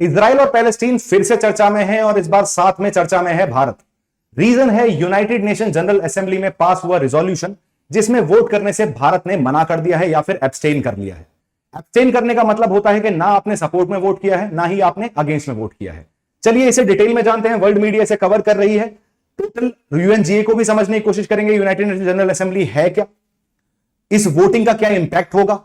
Israel और Palestine फिर से चर्चा में है और इस बार साथ में चर्चा में है भारत। रीजन है यूनाइटेड नेशन जनरल असेंबली में पास हुआ रिजोल्यूशन जिसमें वोट करने से भारत ने मना कर दिया है या फिर एब्सटेन कर लिया है। एब्सटेन करने का मतलब होता है कि ना आपने सपोर्ट में वोट किया है ना ही आपने अगेंस्ट में वोट किया है। चलिए इसे डिटेल में जानते हैं। वर्ल्ड मीडिया से कवर कर रही है, टोटल यूएनजीए को भी समझने की कोशिश करेंगे। यूनाइटेड नेशन जनरल असेंबली है क्या, इस वोटिंग का क्या इंपैक्ट होगा,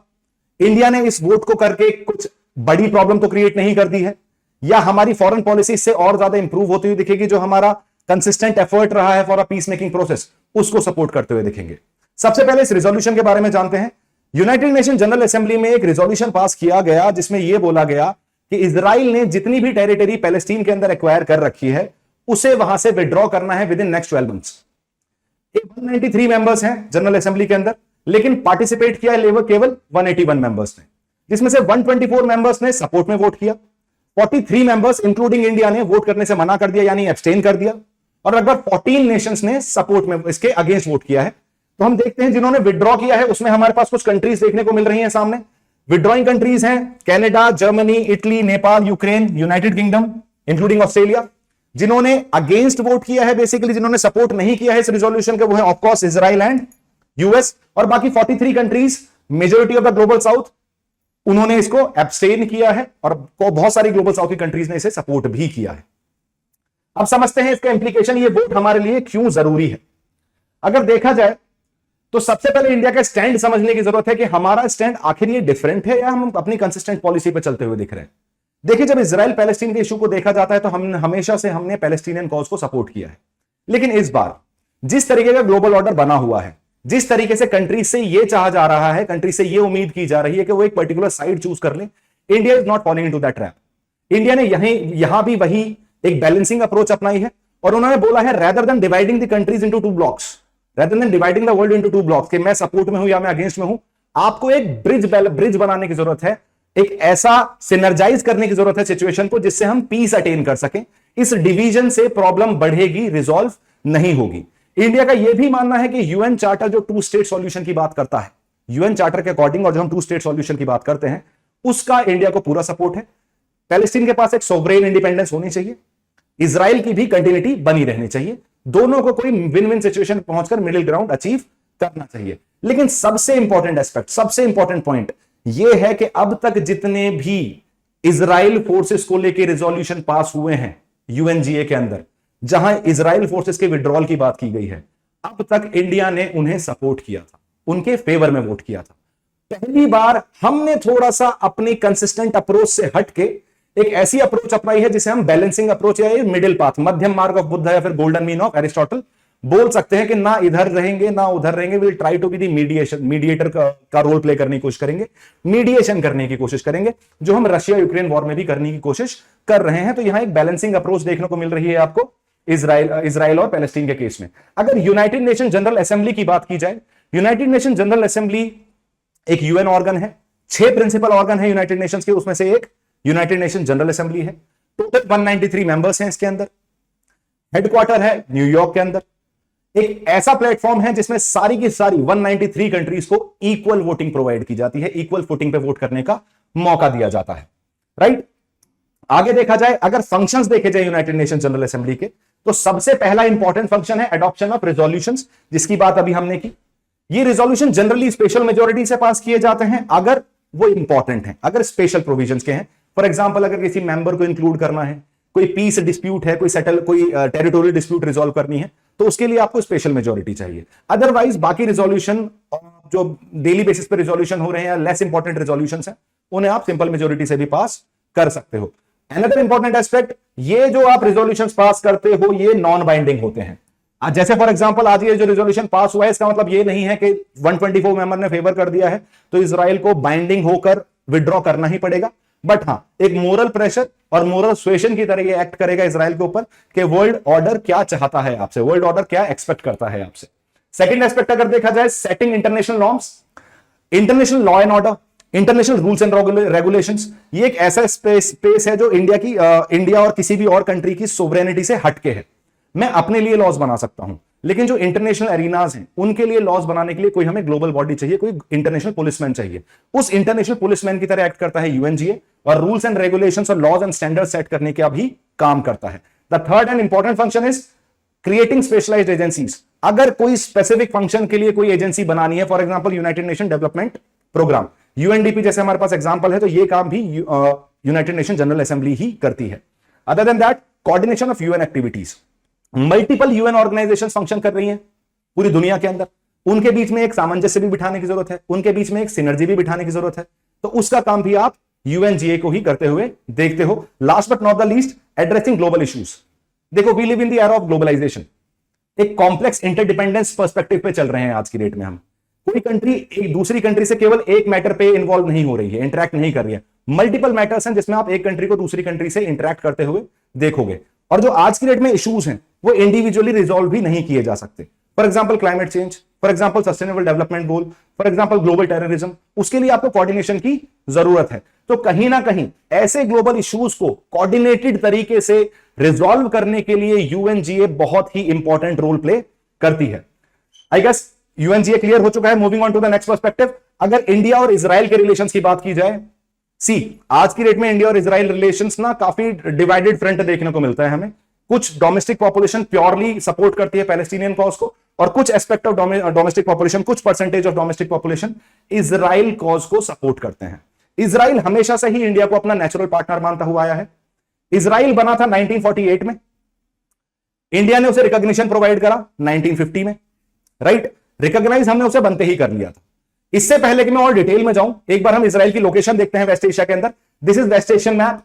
इंडिया ने इस वोट को करके कुछ बड़ी प्रॉब्लम तो क्रिएट नहीं कर दी है, या हमारी फॉरेन पॉलिसी से और ज्यादा इंप्रूव होती हुई दिखेगी, जो हमारा कंसिस्टेंट एफर्ट रहा है for a peace making process उसको सपोर्ट करते हुए दिखेंगे। सबसे पहले इस रिजोल्यूशन के बारे में जानते हैं। यूनाइटेड नेशन जनरल असेंबली में एक रिजोल्यूशन पास किया गया जिसमें यह बोला गया कि इजराइल ने जितनी भी टेरिटरी पैलेस्टीन के अंदर एक्वायर कर रखी है उसे वहां से विड्रॉ करना है with in next 12 months. 193 members हैं जनरल असेंबली के अंदर, लेकिन पार्टिसिपेट किया केवल 181 मेंबर्स ने, जिसमें से 124 मेंबर्स ने सपोर्ट में वोट किया, 43 मेंबर्स इंक्लूडिंग इंडिया ने वोट करने से मना कर दिया यानी एब्सटेन कर दिया, और लगभग 14 नेशंस ने सपोर्ट में इसके अगेंस्ट वोट किया है। तो हम देखते हैं जिन्होंने विड्रॉ किया है उसमें हमारे पास कुछ कंट्रीज देखने को मिल रही हैं सामने। विड्रॉइंग कंट्रीज हैं Canada, Germany, Italy, Nepal, Ukraine, United kingdom including Australia. जिन्होंने अगेंस्ट वोट किया है, बेसिकली जिन्होंने सपोर्ट नहीं किया है इस रिजोल्यूशन के, वो है ऑफकोर्स इजराइल एंड यूएस, और बाकी 43 countries majority of the global south उन्होंने इसको एब्सटेन किया है, और बहुत सारी ग्लोबल साउथ की कंट्रीज ने इसे सपोर्ट भी किया है। अब समझते हैं इसका इंप्लीकेशन, ये वोट हमारे लिए क्यों जरूरी है। अगर देखा जाए तो सबसे पहले इंडिया का स्टैंड समझने की जरूरत है कि हमारा स्टैंड आखिर ये डिफरेंट है या हम अपनी कंसिस्टेंट पॉलिसी पे चलते हुए दिख रहे हैं। देखिए, जब इजराइल पैलेस्टीन के इशू को देखा जाता है तो हम हमेशा से हमने पैलेस्टीनियन कॉज को सपोर्ट किया है, लेकिन इस बार जिस तरीके का ग्लोबल ऑर्डर बना हुआ है, जिस तरीके से कंट्री से यह चाहा जा रहा है, कंट्री से यह उम्मीद की जा रही है कि वो एक पर्टिकुलर साइड चूज कर ले, India is not following into that trap. India ने यहां भी वही एक बैलेंसिंग अप्रोच अपनाई है, और उन्होंने बोला है rather than dividing the countries into 2 blocks, rather than dividing the world into 2 blocks, कि मैं सपोर्ट में हूं या मैं अगेंस्ट में हूं, आपको एक ब्रिज बनाने की जरूरत है, एक ऐसा सिनर्जाइज करने की जरूरत है सिचुएशन को जिससे हम पीस अटेन कर सकें। इस डिवीजन से प्रॉब्लम बढ़ेगी, रिजॉल्व नहीं होगी। इंडिया का यह भी मानना है कि यूएन चार्टर जो 2 स्टेट सॉल्यूशन की बात करता है, यूएन चार्टर के अकॉर्डिंग, और जो हम 2 स्टेट सॉल्यूशन की बात करते हैं, उसका इंडिया को पूरा सपोर्ट है। पैलेस्टीन के पास एक सोवरेन इंडिपेंडेंस होनी चाहिए, इजराइल की भी कंटिन्यूटी बनी रहनी चाहिए, दोनों को कोई विन विन सिचुएशन पहुंचकर मिडिल ग्राउंड अचीव करना चाहिए। लेकिन सबसे इंपॉर्टेंट एस्पेक्ट, सबसे इंपॉर्टेंट पॉइंट यह है कि अब तक जितने भी इजराइल फोर्सेस को लेकर रिजोल्यूशन पास हुए हैं यूएनजीए के अंदर, जहां इजराइल फोर्सेस के विड्रॉल की बात की गई है, अब तक इंडिया ने उन्हें सपोर्ट किया था, उनके फेवर में वोट किया था। पहली बार हमने थोड़ा सा अपनी कंसिस्टेंट अप्रोच से हटके एक ऐसी अप्रोच अपनाई है जिसे हम बैलेंसिंग अप्रोच या मिडिल पाथ, मध्यम मार्ग ऑफ बुद्ध या फिर गोल्डन मीन ऑफ एरिस्टोटल बोल सकते हैं, कि ना इधर रहेंगे ना उधर रहेंगे, will try to be the mediator का रोल प्ले करने की कोशिश करेंगे, मीडिएशन करने की कोशिश करेंगे, जो हम रशिया यूक्रेन वॉर में भी करने की कोशिश कर रहे हैं। तो यहां एक बैलेंसिंग अप्रोच देखने को मिल रही है आपको इजराइल और पैलेस्टीन के केस में। अगर यूनाइटेड नेशन जनरल असेंबली की बात की जाए, यूनाइटेड नेशन जनरल असेंबली एक यूएन ऑर्गन है, 6 प्रिंसिपल ऑर्गन है यूनाइटेड नेशंस के, उसमें से एक यूनाइटेड नेशन जनरल असेंबली है। टोटल 193 मेंबर्स हैं इसके अंदर, हेडक्वार्टर है न्यूयॉर्क के अंदर। एक ऐसा प्लेटफॉर्म है जिसमें सारी की सारी 193 कंट्रीज को इक्वल वोटिंग प्रोवाइड की जाती है, इक्वल फुटिंग पे वोट करने का मौका दिया जाता है, राइट। आगे देखा जाए, अगर फंक्शंस देखे जाए यूनाइटेड नेशन जनरल असेंबली के, तो सबसे पहला इंपॉर्टेंट फंक्शन है एडॉप्शन ऑफ रेजोल्यूशंस, जिसकी बात अभी हमने की। ये रेजोल्यूशन जनरली स्पेशल मेजोरिटी से पास किए जाते हैं अगर वो इंपॉर्टेंट है, अगर स्पेशल प्रोविजंस के हैं। फॉर एग्जांपल, अगर किसी मेंबर को इंक्लूड करना है, कोई पीस डिस्प्यूट है, कोई टेरिटोरियल डिस्प्यूट रिजॉल्व करनी है, तो उसके लिए आपको स्पेशल मेजोरिटी चाहिए। अदरवाइज बाकी रिजोल्यूशन जो डेली बेसिस पे रिजोल्यूशन हो रहे हैं या लेस इंपॉर्टेंट रिजोल्यूशंस हैं, उन्हें आप सिंपल मेजोरिटी से भी पास कर सकते हो। अनदर इंपॉर्टेंट एस्पेक्ट, ये जो आप रिजोल्यूशंस पास करते हो ये नॉन बाइंडिंग होते हैं। जैसे फॉर एग्जांपल आज ये जो रिजोल्यूशन पास हुआ है, इसका मतलब ये नहीं है कि 124 मेंबर ने फेवर कर दिया है तो इजराइल को बाइंडिंग होकर विड्रॉ करना ही पड़ेगा। बट हां, एक मोरल प्रेशर और मोरल सुएशन की तरह ये एक्ट करेगा इजराइल के ऊपर कि वर्ल्ड ऑर्डर क्या चाहता है आपसे, वर्ल्ड ऑर्डर क्या एक्सपेक्ट करता है आपसे। सेकंड एस्पेक्ट अगर देखा जाए, setting international norms, international law and order, international rules and regulations. ये एक ऐसा स्पेस है जो इंडिया और किसी भी और कंट्री की सोवरेनिटी से हटके है। मैं अपने लिए लॉज बना सकता हूं, लेकिन जो इंटरनेशनल एरिनाज हैं उनके लिए लॉज बनाने के लिए कोई हमें ग्लोबल बॉडी चाहिए, कोई इंटरनेशनल पुलिसमैन चाहिए। उस इंटरनेशनल पुलिसमैन की तरह एक्ट करता है यूएनजीए और रूल्स एंड रेगुलेशंस और लॉज एंड स्टैंडर्ड सेट करने का भी काम करता है। The third and important function is creating specialised agencies. अगर कोई स्पेसिफिक फंक्शन के लिए कोई एजेंसी बनानी है, for example United Nation development programme, UNDP जैसे हमारे पास एग्जांपल है, तो ये काम भी यूनाइटेड नेशन जनरल असेंबली ही करती है। Other than that, coordination of UN activities. Multiple UN organisation function कर रही हैं पूरी दुनिया के अंदर, उनके बीच में एक सामंजस्य भी बिठाने की जरूरत है, उनके बीच में एक सिनर्जी भी बिठाने की जरूरत है, तो उसका काम भी आप यूएनजीए को ही करते हुए देखते हो। Last but not the least, addressing global issues. देखो, we live in the era of globalisation, एक कॉम्प्लेक्स इंटरडिपेंडेंस पर्सपेक्टिव पे चल रहे हैं आज की डेट में हम। कोई कंट्री एक दूसरी कंट्री से केवल एक मैटर पे इन्वॉल्व नहीं हो रही है, इंटरैक्ट नहीं कर रही है, मल्टीपल मैटर्स हैं जिसमें आप एक कंट्री को दूसरी कंट्री से इंटरैक्ट करते हुए देखोगे। और जो आज की डेट में इश्यूज हैं वो इंडिविजुअली रिजॉल्व भी नहीं किए जा सकते। For example climate change, for example sustainable development goal, for example global terrorism, उसके लिए आपको कोऑर्डिनेशन की जरूरत है। तो कहीं ना कहीं ऐसे ग्लोबल इश्यूज को कोऑर्डिनेटेड तरीके से रिजॉल्व करने के लिए यूएनजीए बहुत ही इंपॉर्टेंट रोल प्ले करती है। आई गेस यूएनजीए क्लियर हो चुका है। Moving on to the next perspective, अगर इंडिया और इजराइल के रिलेशंस की बात की जाए, आज की डेट में इंडिया और इजराइल रिलेशंस ना काफी डिवाइडेड फ्रंट देखने को मिलता है हमें। कुछ डोमेस्टिक पॉपुलेशन प्योरली सपोर्ट करती है पैलेस्टीनियन कॉज को, और कुछ एस्पेक्ट ऑफ डोमेस्टिक पॉपुलेशन, कुछ percentage of domestic population Israel cause को सपोर्ट करते हैं। इजराइल हमेशा से ही इंडिया को अपना नेचुरल पार्टनर मानता हुआ आया है। इजराइल बना था 1948 में, इंडिया ने उसे रिकॉग्निशन प्रोवाइड करा 1950 में, राइट। रिकॉग्नाइज हमने उसे बनते ही कर लिया था। इससे पहले कि मैं और डिटेल में जाऊं, एक बार हम इजराइल की लोकेशन देखते हैं वेस्ट एशिया के अंदर। This is West Asian map.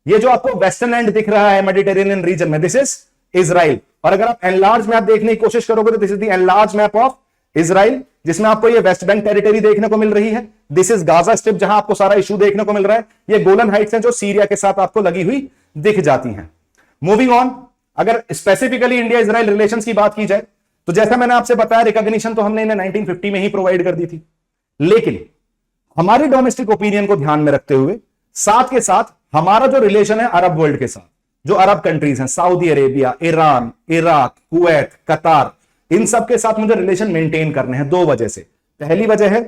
ये जो आपको वेस्टर्न एंड दिख रहा है मेडिटेरेनियन रीजन में, दिस इज इजराइल। और अगर आप एनलार्ज मैप देखने की कोशिश करोगे तो this is the enlarge map of Israel, जिसमें आपको ये वेस्ट बैंक टेरिटरी देखने को मिल रही है। दिस इज गाजा स्ट्रिप, जहां आपको सारा इशू देखने को मिल रहा है। ये गोलन हाइट्स हैं जो सीरिया के साथ आपको लगी हुई दिख जाती हैं। मूविंग ऑन, अगर स्पेसिफिकली इंडिया इजराइल रिलेशंस की बात की जाए तो जैसा मैंने आपसे बताया, रिकॉग्निशन तो हमने इन्हें 1950 में ही प्रोवाइड कर दी थी, लेकिन हमारी डोमेस्टिक ओपिनियन को ध्यान में रखते हुए साथ के साथ हमारा जो रिलेशन है अरब वर्ल्ड के साथ, जो अरब कंट्रीज हैं, Saudi Arabia, Iran, Iraq, Kuwait, कतार, इन सब के साथ मुझे रिलेशन मेंटेन करने हैं दो वजह से। पहली वजह है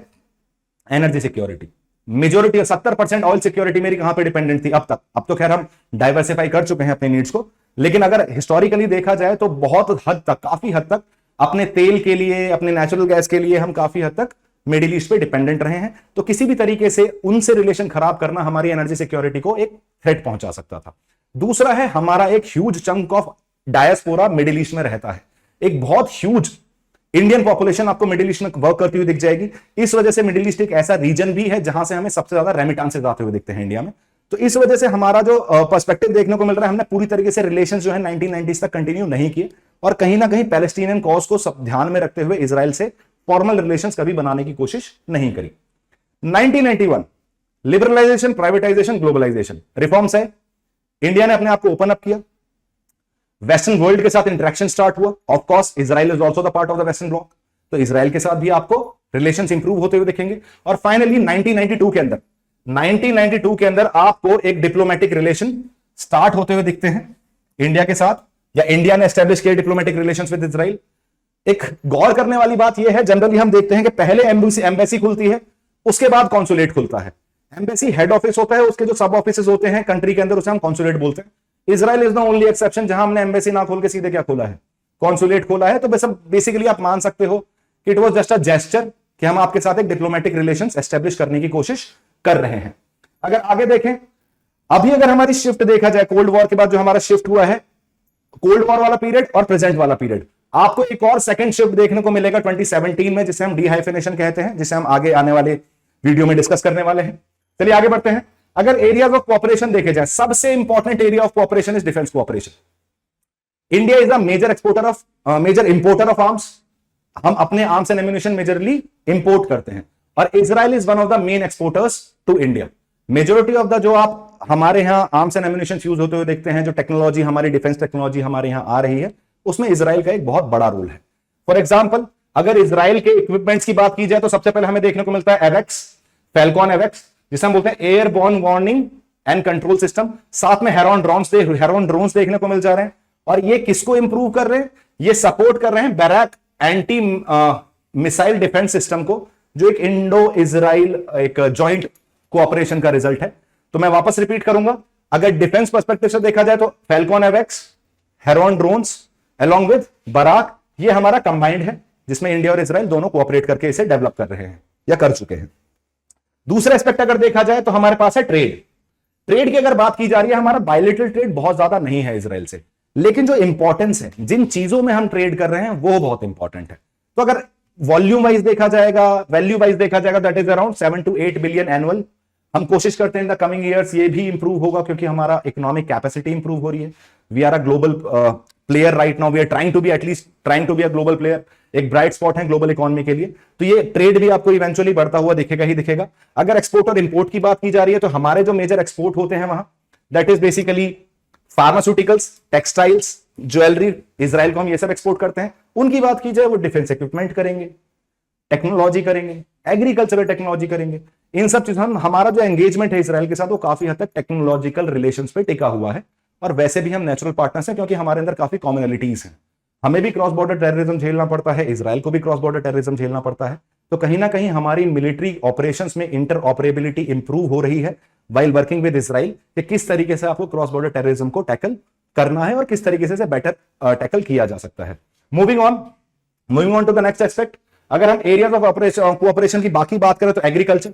energy security. Majority 70% oil security मेरी कहां पे डिपेंडेंट थी अब तक। अब तो खैर हम डाइवर्सिफाई कर चुके हैं अपने नीड्स को, लेकिन अगर हिस्टोरिकली देखा जाए तो बहुत हद तक, काफी हद तक अपने तेल के लिए, अपने नेचुरल गैस के लिए हम काफी हद तक मिडिल ईस्ट पे डिपेंडेंट रहे हैं। तो किसी भी तरीके से उनसे रिलेशन खराब करना हमारी एनर्जी सिक्योरिटी को एक थ्रेट पहुंचा सकता था। दूसरा है, हमारा एक huge chunk of diaspora middle east में रहता है। एक बहुत ह्यूज इंडियन पॉपुलेशन आपको मिडिल ईस्ट में वर्क करती हुई दिख जाएगी। इस वजह से मिडिल ईस्ट एक ऐसा रीजन भी है जहां से हमें सबसे ज्यादा रेमिटेंसेस आते हुए दिखते हैं इंडिया में। तो इस वजह से हमारा जो पर्सपेक्टिव देखने को मिल रहा है, हमने पूरी तरीके से रिलेशन जो है 1990s तक कंटिन्यू नहीं किए, और कहीं ना कहीं पैलेस्टीनियन कॉज को सब ध्यान में रखते हुए इजराइल से फॉर्मल रिलेशंस कभी बनाने की कोशिश नहीं करी। 1991 लिबरलाइजेशन, प्राइवेटाइजेशन, ग्लोबलाइजेशन रिफॉर्म्स है। इंडिया ने अपने आप को ओपन अप किया, वेस्टर्न वर्ल्ड के साथ इंटरेक्शन स्टार्ट हुआ। Of course Israel is also the part of the western block, तो इजराइल के साथ भी आपको रिलेशंस इंप्रूव होते हुए दिखेंगे। और फाइनली 1992 के अंदर आपको एक डिप्लोमेटिक रिलेशन स्टार्ट होते हुए दिखते हैं इंडिया के साथ, या इंडिया ने एस्टेब्लिश किया डिप्लोमेटिक रिलेशंस विद इजराइल। एक गौर करने वाली बात यह है, जनरली हम देखते हैं कि पहले एम्बेसी खुलती है, उसके बाद कॉन्सुलेट खुलता है। एम्बेसी हेड ऑफिस होता है, उसके जो सब ऑफिसेज होते हैं कंट्री के अंदर, उसे हम कॉन्सुलेट बोलते हैं। Israel is the only exception जहां हमने एम्बेसी ना खोल के सीधे क्या खोला है, कॉन्सुलेट खोला है। तो बेसिकली आप मान सकते हो कि it was just a gesture कि हम आपके साथ एक डिप्लोमेटिक रिलेशंस एस्टेब्लिश करने की कोशिश कर रहे हैं। अगर आगे देखें, अभी अगर हमारी शिफ्ट देखा जाए, कोल्ड वॉर के बाद जो हमारा शिफ्ट हुआ है, कोल्ड वॉर वाला पीरियड और प्रेजेंट वाला पीरियड, आपको एक और सेकंड शिफ्ट देखने को मिलेगा 2017 में, जिसे हम डीहाइफिनेशन कहते हैं, जिसे हम आगे आने वाले वीडियो में डिस्कस करने वाले हैं। चलिए आगे बढ़ते हैं। अगर एरियाज ऑफ कोऑपरेशन देखे जाए, सबसे important area of cooperation is defence cooperation. India is the major importer of arms. हम अपने arms and ammunition majorly import करते हैं, और Israel is one of the main exporters to India. Majority of the जो आप हमारे यहां arms and ammunition use होते हुए देखते हैं, जो टेक्नोलॉजी हमारी डिफेंस टेक्नोलॉजी हमारे यहां आ रही है, उसमें इजराइल का एक बहुत बड़ा रोल है। फॉर एग्जाम्पल, अगर इजराइल के इक्विपमेंट्स की बात की जाए तो सबसे पहले हमें देखने को मिलता है एवेक्स, फैल्कॉन एवेक्स, जिसे हम बोलते हैं airborne warning and control system. साथ में हेरॉन ड्रोन्स देखने को मिल जा रहे हैं। और ये किसको इंप्रूव कर रहे हैं? ये सपोर्ट कर रहे हैं बैराक एंटी मिसाइल डिफेंस सिस्टम को, जो एक इंडो इजराइल एक जॉइंट कोऑपरेशन का रिजल्ट है। तो मैं वापस रिपीट करूंगा, अगर डिफेंस पर्सपेक्टिव से देखा जाए तो फैल्कॉन एवेक्स, Heron drones along with Barak, ये हमारा कंबाइंड है, जिसमें इंडिया और इजराइल दोनों कोऑपरेट करके इसे डेवलप कर रहे हैं या कर चुके हैं। दूसरा एस्पेक्ट अगर देखा जाए तो हमारे पास है ट्रेड। ट्रेड की अगर बात की जा रही है, हमारा बायलैटरल ट्रेड बहुत ज्यादा नहीं है इजराइल से, लेकिन जो इंपॉर्टेंस है, जिन चीजों में हम ट्रेड कर रहे हैं वो बहुत इंपॉर्टेंट है। तो अगर वॉल्यूम वाइज देखा जाएगा, वैल्यू वाइज देखा जाएगा, that is around 7 to 8 billion annual. हम कोशिश करते हैं इन द कमिंग ईयर्स ये भी इंप्रूव होगा, क्योंकि हमारा इकोनॉमिक कैपेसिटी इंप्रूव हो रही है। We are a global player right now, we are trying to be at least trying to be a global player, एक ब्राइट स्पॉट है ग्लोबल इकोनॉमी के लिए। तो ये ट्रेड भी आपको इवेंचुअली बढ़ता हुआ दिखेगा ही दिखेगा। अगर एक्सपोर्ट और इंपोर्ट की बात की जा रही है, तो हमारे जो मेजर एक्सपोर्ट होते हैं वहां, that is basically pharmaceuticals, textiles, jewellery, Israel को हम ये सब एक्सपोर्ट करते हैं। उनकी बात की जाए, वो डिफेंस इक्विपमेंट करेंगे, टेक्नोलॉजी करेंगे, एग्रीकल्चरल टेक्नोलॉजी करेंगे। इन सब चीजों हमारा जो एंगेजमेंट है इजराइल के साथ, वो काफी हद तक टेक्नोलॉजिकल रिलेशंस पे टिका हुआ है। और वैसे भी हम नेचुरल पार्टनर्स हैं, क्योंकि हमारे अंदर काफी कॉमनलिटीज हैं। हमें भी क्रॉस बॉर्डर टेररिज्म झेलना पड़ता है, इजराइल को भी क्रॉस बॉर्डर टेररिज्म झेलना पड़ता है। तो कहीं ना कहीं हमारी मिलिट्री ऑपरेशंस में इंटर ऑपरेबिलिटी इंप्रूव हो रही है वाइल वर्किंग विद इजराइल, कि किस तरीके से आपको क्रॉस बॉर्डर टेररिज्म को टैकल करना है और किस तरीके से बेटर टैकल किया जा सकता है। Moving on to the next aspect, अगर हम एरियाज ऑफ कोऑपरेशन की बाकी बात करें तो agriculture,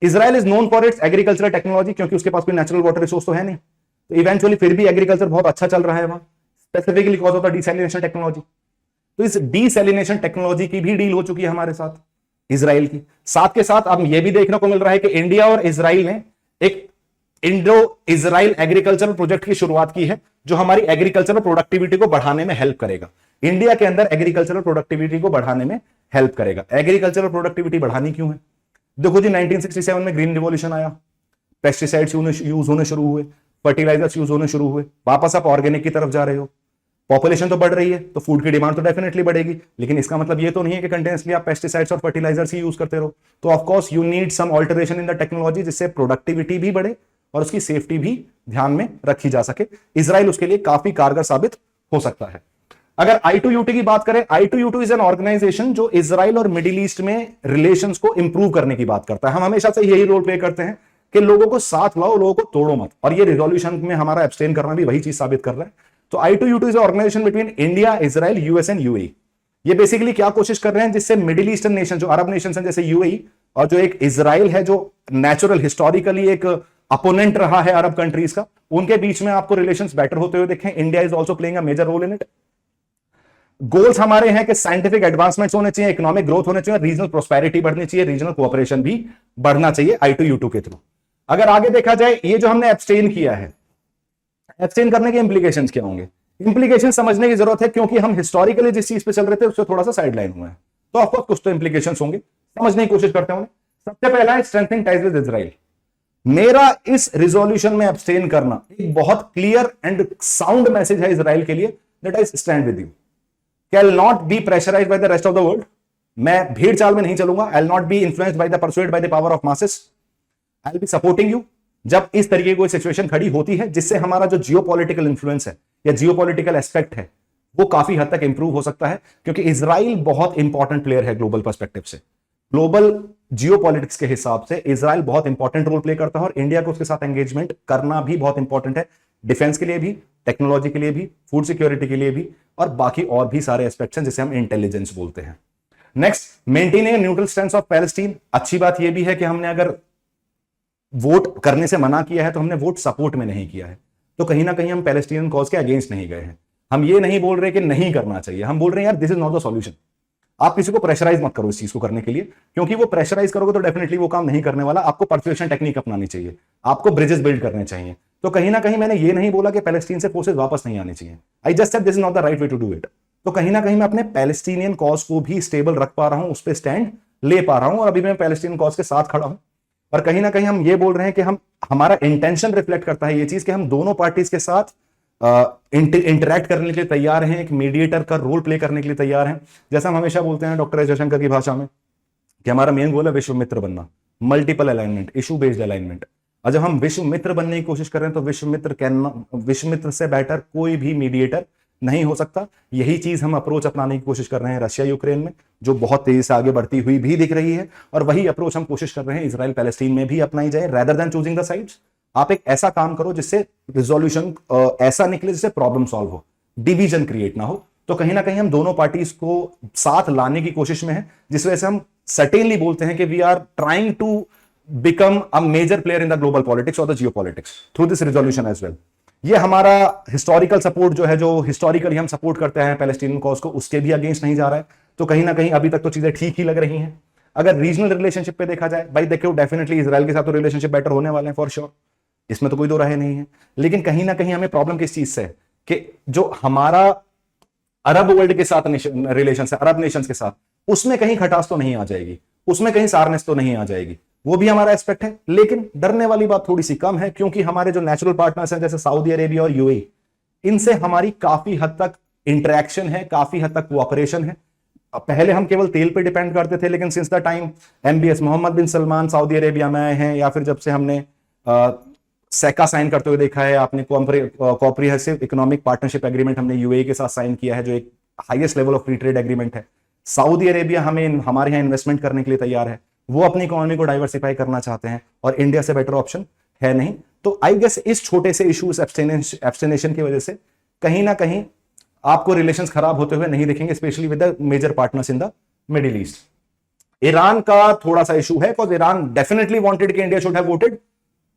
Israel is known for its agricultural technology, क्योंकि उसके पास कोई नेचुरल वाटर रिसोर्स तो है नहीं। तो इवेंचुअली फिर भी एग्रीकल्चर बहुत अच्छा चल रहा है वहां, specifically because of the desalination technology. तो इस डिसैलिनेशन टेक्नोलॉजी की भी डील हो चुकी है हमारे साथ इजराइल की। साथ के साथ अब यह भी देखने को मिल रहा है कि इंडिया और इजराइल ने एक इंडो इजराइल एग्रीकल्चरल प्रोजेक्ट की शुरुआत की है, जो हमारी एग्रीकल्चरल प्रोडक्टिविटी को बढ़ाने में हेल्प करेगा। इंडिया के अंदर एग्रीकल्चरल प्रोडक्टिविटी को बढ़ाने में हेल्प करेगा। एग्रीकल्चरल प्रोडक्टिविटी बढ़ानी क्यों है? देखो जी, 1967 में ग्रीन रिवॉल्यूशन आया, पेस्टिसाइड्स यूज होने शुरू हुए, फर्टिलाइजर्स यूज होने शुरू हुए, वापस आप ऑर्गेनिक की तरफ जा रहे हो। पॉपुलेशन तो बढ़ रही है, तो फूड की डिमांड तो डेफिनेटली बढ़ेगी, लेकिन इसका मतलब ये तो नहीं है कि कंटिन्यूअसली आप पेस्टिसाइड्स और फर्टिलाइजर्स ही यूज करते रहो। तो of course you need some alteration in the technology, जिससे प्रोडक्टिविटी भी बढ़े और उसकी सेफ्टी भी ध्यान में रखी जा सके। इजराइल उसके लिए काफी कारगर साबित हो सकता है। अगर I2UT की बात करें, I2U2 इज एन ऑर्गेनाइजेशन जो इजराइल और मिडिल ईस्ट में रिलेशंस को इंप्रूव करने की बात करता है। हम हमेशा से यही रोल प्ले करते हैं कि लोगों को साथ लाओ, लोगों को तोड़ो मत, और ये रिजोल्यूशन में हमारा एब्सटेन करना भी वही चीज साबित कर रहा है। तो I2U2 is organisation between India, Israel, US and UAE. ये बेसिकली क्या कोशिश कर रहे हैं, जिससे मिडिल ईस्टर्न नेशन, जो अरब नेशन हैं जैसे यूएई, और जो एक इजराइल है जो नेचुरल हिस्टोरिकली एक अपोनेंट रहा है अरब कंट्रीज का, उनके बीच में आपको रिलेशंस बेटर होते हुए देखें। India is also playing a major role in it. Goals हमारे हैं कि साइंटिफिक एडवांसमेंट्स होने चाहिए, इकोनॉमिक ग्रोथ होने चाहिए, रीजनल प्रोस्पेरिटी बढ़नी चाहिए, रीजनल कोऑपरेशन भी बढ़ना चाहिए I2U2 के थ्रू। अगर आगे देखा जाए, ये जो हमने एब्सटेन किया है, एब्सटेन करने के इंप्लीकेशंस क्या होंगे? इंप्लीकेशन समझने की जरूरत है, क्योंकि हम हिस्टोरिकली जिस चीज पे चल रहे थे उससे थोड़ा सा साइडलाइन हुए हैं। तो ऑफकोर्स कुछ तो इंप्लीकेशंस होंगे, समझने की कोशिश करते हैं। सबसे पहला है स्ट्रेंथनिंग टाइज विद इजराइल। मेरा इस रिजोल्यूशन में एब्सटेन करना एक बहुत क्लियर एंड साउंड मैसेज है इजराइल के लिए, that I stand with you, can not be pressurised by the rest of the world. मैं भीड़ चाल में नहीं चलूंगा, I will not be influenced by the persuaded by the power of masses, I will be supporting you. जब इस तरीके की कोई सिचुएशन खड़ी होती है जिससे हमारा जो जियोपॉलिटिकल इन्फ्लुएंस है या जियोपॉलिटिकल एस्पेक्ट है, वो काफी हद तक इंप्रूव हो सकता है, क्योंकि इजराइल बहुत इंपॉर्टेंट प्लेयर है ग्लोबल पर्सपेक्टिव से। ग्लोबल जियोपॉलिटिक्स के हिसाब से इजराइल बहुत इंपॉर्टेंट रोल प्ले करता है, और इंडिया को उसके साथ एंगेजमेंट करना भी बहुत इंपॉर्टेंट है, डिफेंस के लिए भी, टेक्नोलॉजी के लिए भी, फूड सिक्योरिटी के लिए भी, और बाकी और भी सारे एस्पेक्ट्स हैं जिसे हम इंटेलिजेंस बोलते हैं। Next, maintaining neutral stand of Palestine. अच्छी बात यह भी है कि हमने अगर वोट करने से मना किया है तो हमने वोट सपोर्ट में नहीं किया है, तो कहीं ना कहीं हम पैलेस्टीनियन कॉज के अगेंस्ट नहीं गए हैं। हम ये नहीं बोल रहे कि नहीं करना चाहिए, हम बोल रहे हैं यार this is not the solution. आप किसी को प्रेशराइज मत करो इस चीज को करने के लिए, क्योंकि वो प्रेशराइज करोगे तो डेफिनेटली वो काम नहीं करने वाला। आपको परसुएशन टेक्निक अपनानी चाहिए, आपको ब्रिजेस बिल्ड करने चाहिए। तो कहीं ना कहीं मैंने ये नहीं बोला कि पैलेस्टीन से फोर्सेस वापस नहीं आनी चाहिए, I just said this is not the right way to do it. तो कहीं ना कहीं मैं अपने पैलेस्टीनियन कॉज को भी स्टेबल रख पा रहा हूं, उस पर स्टैंड ले पा रहा हूं, और अभी मैं पैलेस्टीनियन कॉज के साथ खड़ा हूं। और कहीं ना कहीं हम ये बोल रहे हैं कि हमारा इंटेंशन रिफ्लेक्ट करता है ये चीज कि हम दोनों पार्टीज के साथ इंटरैक्ट करने के लिए तैयार हैं, एक मीडिएटर का रोल प्ले करने के लिए तैयार हैं। जैसा हम हमेशा बोलते हैं डॉक्टर एस जयशंकर की भाषा में कि हमारा मेन गोल है विश्व मित्र बनना, multiple alignment, issue based alignment. और जब हम विश्व मित्र बनने की कोशिश कर रहे हैं तो विश्व मित्र से बेटर कोई भी मीडिएटर नहीं हो सकता। यही चीज हम अप्रोच अपनाने की कोशिश कर रहे हैं रशिया यूक्रेन में, जो बहुत तेजी से आगे बढ़ती हुई भी दिख रही है, और वही अप्रोच हम कोशिश कर रहे हैं इजराइल पैलेस्टीन में भी अपनाई जाए। Rather than choosing the sides, आप एक ऐसा काम करो जिससे रिजोल्यूशन ऐसा निकले जिससे प्रॉब्लम सॉल्व हो, डिवीजन क्रिएट ना हो। तो कहीं ना कहीं हम दोनों पार्टीज को साथ लाने की कोशिश में है, जिस वजह से हम सर्टेनली बोलते हैं कि we are trying to become a major player in the global politics और the geopolitics through this resolution as well. ये हमारा हिस्टोरिकल सपोर्ट जो है, जो हिस्टोरिकली हम सपोर्ट करते हैं पैलेस्टीनियन कॉज को, उसके भी अगेंस्ट नहीं जा रहा है। तो कहीं ना कहीं अभी तक तो चीजें ठीक ही लग रही हैं। अगर रीजनल रिलेशनशिप पे देखा जाए, भाई देखो डेफिनेटली इजराइल के साथ तो रिलेशनशिप बेटर होने वाले हैं फॉर श्योर, इसमें तो कोई दो राय नहीं है। लेकिन कहीं ना कहीं हमें प्रॉब्लम किस चीज से है कि जो हमारा अरब वर्ल्ड के साथ रिलेशन है, अरब नेशंस के साथ, उसमें कहीं खटास तो नहीं आ जाएगी, उसमें कहीं सारनेस तो नहीं आ जाएगी। वो भी हमारा एस्पेक्ट है, लेकिन डरने वाली बात थोड़ी सी कम है, क्योंकि हमारे जो नेचुरल पार्टनर्स हैं जैसे सऊदी अरेबिया और यूएई, इनसे हमारी काफी हद तक इंटरेक्शन है, काफी हद तक कोऑपरेशन है। पहले हम केवल तेल पे डिपेंड करते थे, लेकिन since the time MBS Mohammed bin Salman Saudi Arabia में आए हैं, या फिर जब से हमने सेका साइन करते हुए देखा है, आपने कॉम्प्रिहेंसिव इकोनॉमिक पार्टनरशिप एग्रीमेंट हमने यूएई के साथ साइन किया है, जो एक highest level of free trade agreement है। सऊदी अरेबिया हमें हमारे यहाँ इन्वेस्टमेंट करने के लिए तैयार है, वो अपनी इकोनॉमी को डाइवर्सिफाई करना चाहते हैं, और इंडिया से बेटर ऑप्शन है नहीं। तो आई गेस इस छोटे से इश्यूज एब्सटिनेशन की वजह से कहीं ना कहीं आपको रिलेशंस खराब होते हुए नहीं दिखेंगे, specially with the major partners in the Middle East. Iran का थोड़ा सा इशू है, बिकॉज ईरान डेफिनेटली वांटेड कि India should have voted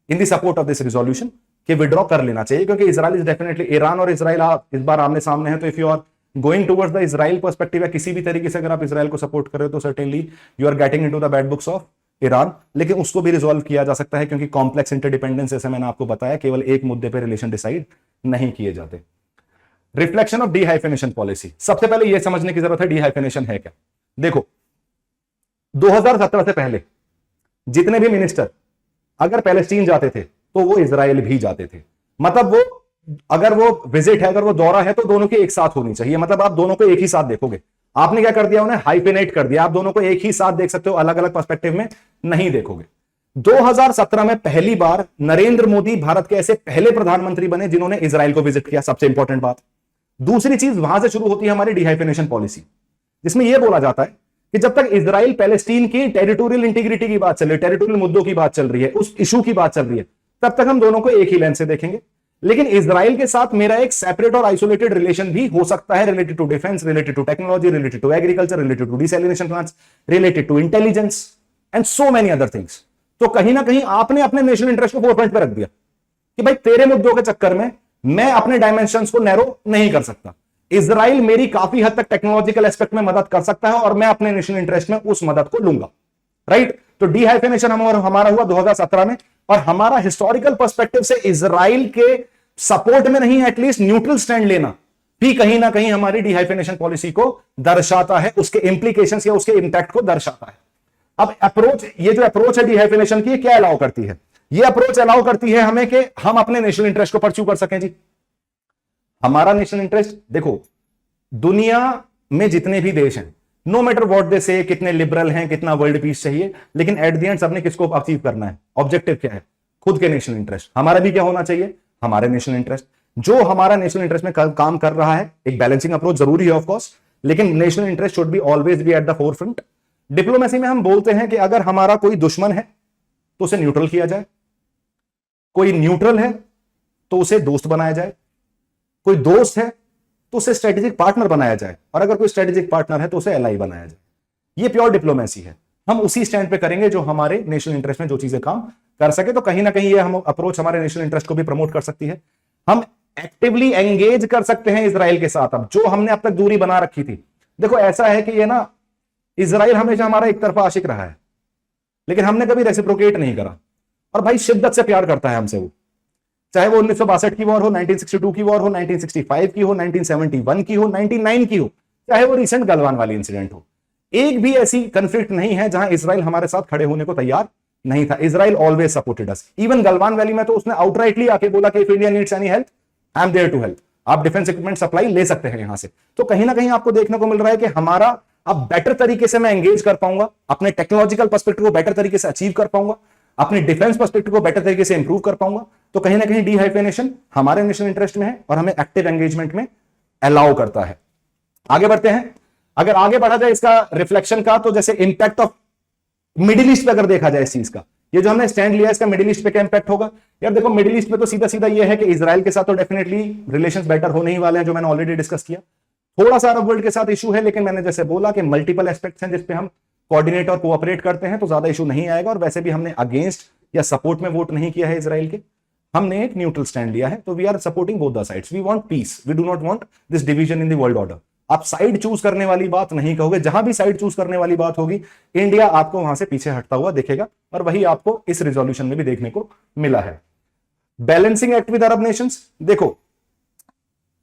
in the support of this resolution, कि विड्रॉ कर लेना चाहिए, क्योंकि इजराइल इज डेफिनेटली, ईरान और इजराइल इस बार आमने सामने है। तो if you are going towards the Israel perspective, या किसी भी तरीके से अगर आप इजराइल को सपोर्ट कर रहे हो, तो certainly you are getting into the bad books of Iran. लेकिन उसको भी रिजॉल्व किया जा सकता है, क्योंकि कॉम्प्लेक्स इंटरडिपेंडेंस, जैसे मैंने आपको बताया, केवल एक मुद्दे पर रिलेशन डिसाइड नहीं किए जाते। रिफ्लेक्शन ऑफ डीहाइफिनेशन पॉलिसी, सबसे पहले यह समझने की जरूरत है डीहाइफिनेशन है क्या। देखो 2017 से पहले जितने भी मिनिस्टर अगर पैलेस्टीन जाते थे तो वो इजराइल भी जाते थे। मतलब वो अगर वो विजिट है, अगर वो दौरा है, तो दोनों की एक साथ होनी चाहिए। मतलब आप दोनों को एक ही साथ देखोगे। आपने क्या कर दिया, उन्हें हाइफिनेट कर दिया, आप दोनों को एक ही साथ देख सकते हो, अलग अलग पर्सपेक्टिव में नहीं देखोगे। 2017 में पहली बार नरेंद्र मोदी भारत के ऐसे पहले प्रधानमंत्री बने जिन्होंने इजराइल को विजिट किया, सबसे इंपॉर्टेंट बात। दूसरी चीज, वहां से शुरू होती है हमारी डीहाइफिनेशन पॉलिसी, जिसमें यह बोला जाता है कि जब तक इजराइल पैलेस्टीन की टेरिटोरियल इंटीग्रिटी की बात चल रही है, टेरिटोरियल मुद्दों की बात चल रही है, उस इशू की बात चल रही है, तब तक हम दोनों को एक ही लेंस से देखेंगे। लेकिन इजराइल के साथ मेरा एक सेपरेट और आइसोलेटेड रिलेशन भी हो सकता है, related to defence, related to technology, related to agriculture, related to desalination plants, related to intelligence and so many other things. तो कहीं ना कहीं आपने अपने नेशनल इंटरेस्ट को फोरफ्रंट पर रख दिया कि भाई तेरे मुद्दों के चक्कर में मैं अपने डायमेंशंस को नैरो नहीं कर सकता। इजराइल मेरी काफी हद तक टेक्नोलॉजिकल एस्पेक्ट में मदद कर सकता है, और मैं अपने नेशनल इंटरेस्ट में उस मदद को लूंगा, राइट। तो डीहाइफिनेशन हमारा हुआ 2017 में, और हमारा हिस्टोरिकल पर्सपेक्टिव से इजराइल के सपोर्ट में नहीं, एटलीस्ट न्यूट्रल स्टैंड लेना भी कहीं ना कहीं हमारी डीहाइफिनेशन पॉलिसी को दर्शाता है, उसके इंप्लीकेशंस या उसके इंपैक्ट को दर्शाता है। अब अप्रोच, ये जो अप्रोच है डीहाइफिनेशन की, क्या अलाउ करती है? ये अप्रोच अलाउ करती है हमें कि हम अपने नेशनल इंटरेस्ट को परस्यू कर सकें। जी, हमारा नेशनल इंटरेस्ट, देखो दुनिया में जितने भी देश हैं, नो मैटर व्हाट दे से, कितने लिबरल हैं, कितना वर्ल्ड पीस चाहिए, लेकिन एट द एंड सबने किसको अचीव करना है? ऑब्जेक्टिव क्या है? खुद के नेशनल इंटरेस्ट। हमारा भी क्या होना चाहिए? हमारे नेशनल इंटरेस्ट। जो हमारा नेशनल इंटरेस्ट में काम कर रहा है, एक बैलेंसिंग अप्रोच जरूरी है ऑफ कोर्स, लेकिन national interest should be always be at the forefront. Diplomacy में हम बोलते हैं कि अगर हमारा कोई दुश्मन है तो उसे न्यूट्रल किया जाए, कोई न्यूट्रल है तो उसे दोस्त बनाया जाए, कोई दोस्त है तो उसे स्ट्रेटेजिक पार्टनर बनाया जाए, और अगर कोई स्ट्रेटेजिक पार्टनर है तो उसे एलाई बनाया जाए। ये प्योर डिप्लोमेसी है। हम उसी स्टैंड पे करेंगे जो हमारे नेशनल इंटरेस्ट में जो चीजें काम कर सके। तो कहीं ना कहीं ये हम अप्रोच हमारे नेशनल इंटरेस्ट को भी प्रमोट कर सकती है। हम एक्टिवली एंगेज कर सकते हैं इजराइल के साथ। अब जो हमने अब तक दूरी बना रखी थी, देखो ऐसा है कि ये ना, इजराइल हमेशा हमारा एक तरफा आशिक रहा है, लेकिन हमने कभी रेसिप्रोकेट नहीं करा, और भाई शिद्दत से प्यार करता है हमसे वो, चाहे वो 1962 की वॉर हो, 1962 की वॉर हो, 1965 की हो, 1971 की हो, 99 की हो, चाहे वो रिसेंट गलवान वाली इंसिडेंट हो। एक भी ऐसी कंफ्लिक्ट नहीं है जहां इजराइल हमारे साथ खड़े होने को तैयार नहीं था। Israel always supported us. Even Galwan Valley में तो उसने आउटराइटली आके बोला कि if India needs any help, I am there to help. आप डिफेंस इक्विपमेंट सप्लाई ले सकते हैं यहां से। तो कहीं ना कहीं आपको देखने को मिल रहा है कि हमारा अब बेटर तरीके से मैं एंगेज कर पाऊंगा, अपने टेक्नोलॉजिकल पर्सपेक्टिव को बेटर तरीके से अचीव कर पाऊंगा, अपने डिफेंस पर्सपेक्टिव को बेटर तरीके से इंप्रूव कर पाऊंगा। तो कहीं ना कहीं डीहाइफिनेशन हमारे नेशनल इंटरेस्ट में है, और हमें एक्टिव एंगेजमेंट में अलाउ करता है। आगे बढ़ते हैं। अगर आगे बढ़ा जाए इसका रिफ्लेक्शन का, तो जैसे इंपैक्ट ऑफ मिडिल ईस्ट पे अगर देखा जाए इस चीज का, ये जो हमने स्टैंड लिया इसका मिडिल ईस्ट पे क्या इंपैक्ट होगा? यार देखो, मिडिल ईस्ट पे तो सीधा सीधा ये है कि इजराइल के साथ तो डेफिनेटली रिलेशंस बेटर होने ही वाले हैं, जो मैंने ऑलरेडी डिस्कस किया। थोड़ा सा अरब वर्ल्ड के साथ इशू है, लेकिन मैंने जैसे बोला कि मल्टीपल एस्पेक्ट्स हैं जिसपे हम कोऑर्डिनेट और कोऑपरेट करते हैं, तो ज्यादा इशू नहीं आएगा। और वैसे भी हमने अगेंस्ट या सपोर्ट में वोट नहीं किया है इजराइल के, हमने एक न्यूट्रल स्टैंड लिया है। तो we are supporting both the sides, we want peace, we do not want this division in the world order. आप साइड चूज करने वाली बात नहीं कहोगे, जहां भी साइड चूज करने वाली बात होगी इंडिया आपको वहां से पीछे हटता हुआ दिखेगा, और वही आपको इस रिजोल्यूशन में भी देखने को मिला है। Balancing act with Arab Nations, देखो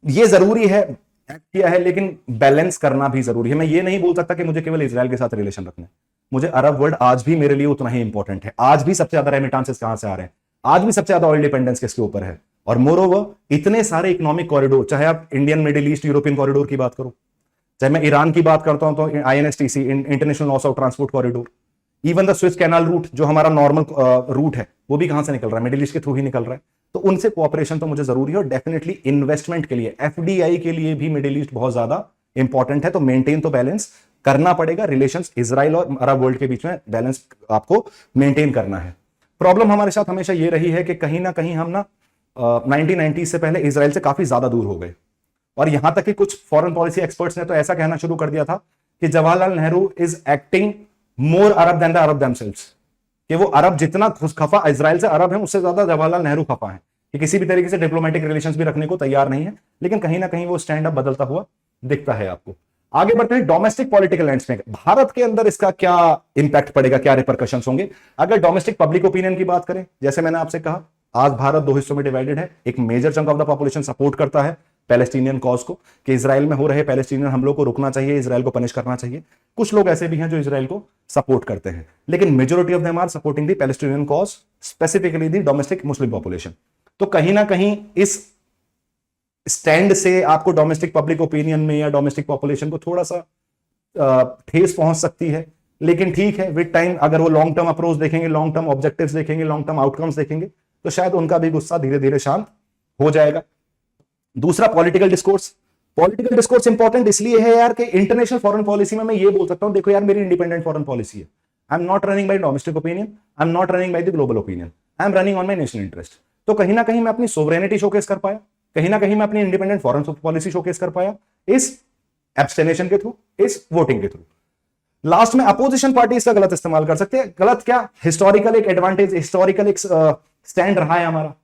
ये जरूरी है, एक्ट किया है, लेकिन बैलेंस करना भी जरूरी है। मैं ये नहीं बोल सकता कि मुझे केवल इजराइल के साथ रिलेशन रखना है, मुझे अरब वर्ल्ड आज भी मेरे लिए उतना ही इंपॉर्टेंट है। आज भी सबसे ज्यादा रेमिटांसेस कहां से आ रहे हैं, आज भी सबसे ज्यादा ऑयल डिपेंडेंस किसके ऊपर है। और मोरओवर इतने सारे इकोनॉमिक कॉरिडोर, चाहे आप Indian middle east European corridor की बात करो, चाहे मैं ईरान की बात करता हूं तो INSTC International North South Transport Corridor, even the Swiss canal route जो हमारा नॉर्मल रूट है, वो भी कहां से निकल रहा है? मिडिल ईस्ट के थ्रू ही निकल रहा है। तो उनसे कोऑपरेशन तो मुझे जरूरी है, और डेफिनेटली इन्वेस्टमेंट के लिए FDI के लिए भी मिडिल ईस्ट बहुत ज्यादा इंपॉर्टेंट है। तो मेंटेन तो बैलेंस करना पड़ेगा, रिलेशंस इजराइल और अरब वर्ल्ड के बीच में बैलेंस आपको मेंटेन करना है। प्रॉब्लम हमारे साथ हमेशा ये रही है कि कहीं ना कहीं हम ना 1990 से पहले इजराइल से काफी ज्यादा दूर हो गए, और यहां तक कि कुछ फॉरेन पॉलिसी एक्सपर्ट्स ने तो ऐसा कहना शुरू कर दिया था कि Jawaharlal Nehru is acting more Arab than the Arab themselves, कि वो अरब जितना खफा इजराइल से अरब है, उससे ज्यादा जवाहरलाल नेहरू खफा है, कि किसी भी तरीके से डिप्लोमेटिक रिलेशंस भी रखने को तैयार नहीं है। लेकिन कहीं ना कहीं वो स्टैंड अप बदलता हुआ दिखता है आपको। आगे बढ़ते हैं डोमेस्टिक पॉलिटिकल लैंडस्केप, भारत के अंदर इसका क्या इंपैक्ट पड़ेगा, क्या रिपरकशंस होंगे। अगर डोमेस्टिक पब्लिक ओपिनियन की बात करें, जैसे मैंने आपसे कहा, आज भारत दो हिस्सों में डिवाइडेड है। एक major chunk of the population support करता है पैलेस्टीनियन कॉज को, कि इजराइल में हो रहे पैलेस्टीनियन हमलों को रुकना चाहिए, इजराइल को पनिश करना चाहिए। कुछ लोग ऐसे भी हैं जो इजराइल को सपोर्ट करते हैं, लेकिन majority of them are supporting the Palestinian cause, specifically the domestic Muslim population. तो कहीं ना कहीं इस स्टैंड से आपको डोमेस्टिक पब्लिक ओपिनियन में या डोमेस्टिक पॉपुलेशन को थोड़ा सा ठेस पहुंच सकती है। लेकिन ठीक है, विद टाइम अगर वो लॉन्ग टर्म अप्रोच देखेंगे, लॉन्ग टर्म ऑब्जेक्टिव्स देखेंगे, लॉन्ग टर्म आउटकम्स देखेंगे, तो शायद उनका भी गुस्सा धीरे धीरे शांत हो जाएगा। दूसरा, political discourse. Political discourse important इसलिए है यार कि इंटरनेशनल फॉरेन पॉलिसी में मैं ये बोल सकता हूं, देखो यार मेरी इंडिपेंडेंट फॉरेन पॉलिसी है, I am not running by domestic opinion, I am not running by the global opinion, I am running on my national interest. तो कहीं ना कहीं मैं अपनी सोवरेनिटी शोकेस कर पाया, कहीं ना कहीं मैं अपनी इंडिपेंडेंट फॉरेन पॉलिसी शोकेस कर पाया इस एब्स्टिनेशन के थ्रू, इस वोटिंग के थ्रू। लास्ट में अपोजिशन पार्टी इसका गलत इस्तेमाल कर सकते हैं। गलत क्या, हिस्टोरिकल एक एडवांटेज, हिस्टोरिकल एक स्टैंड रहा है हमारा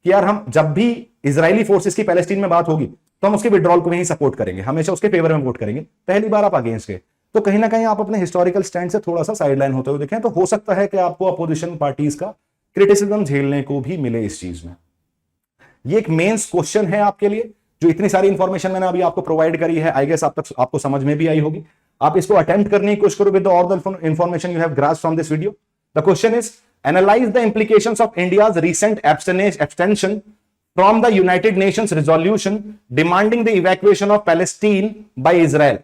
कि यार हम जब भी इजरायली फोर्सेस की पैलेस्टीन में बात होगी तो हम उसके विड्रॉल को ही सपोर्ट करेंगे, हमेशा उसके फेवर में वोट करेंगे। पहली बार आप अगेंस्ट गए, तो कहीं ना कहीं आप अपने हिस्टोरिकल स्टैंड से थोड़ा सा साइडलाइन होते हुए देखें, तो हो सकता है कि आपको अपोजिशन पार्टीज का क्रिटिसिज्म झेलने को भी मिले इस चीज में। ये एक मेंस क्वेश्चन है आपके लिए, जो इतनी सारी इंफॉर्मेशन मैंने अभी आपको प्रोवाइड करी है, आई गेस आप तक आपको समझ में भी आई होगी। आप इसको अटेम्प्ट करने की कोशिश करो with all the information you have grasped from this video. The question is, analyse the implications of India's recent abstention from the United Nations resolution demanding the evacuation of Palestine by Israel.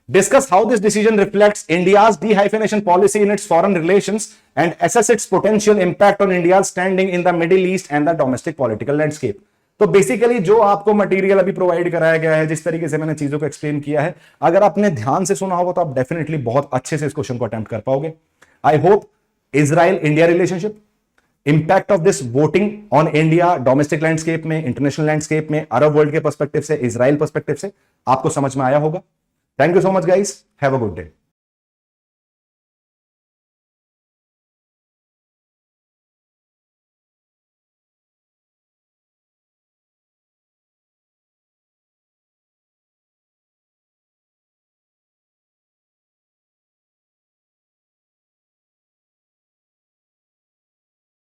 Discuss how this decision reflects India's dehyphenation policy in its foreign relations and assess its potential impact on India's standing in the Middle East and the domestic political landscape. तो basically जो आपको material अभी provide कराया गया है, जिस तरीके से मैंने चीजों को एक्सप्लेन किया है, अगर आपने ध्यान से सुना होगा तो आप डेफिनेटली बहुत अच्छे से इस क्वेश्चन को अटेम्प्ट कर पाओगे। I hope Israel India relationship, impact of this voting on India domestic landscape में, इंटरनेशनल लैंडस्केप में, अरब वर्ल्ड के पर्सपेक्टिव से, इजराइल पर्सपेक्टिव से आपको समझ में आया होगा। Thank you so much guys, have a good day.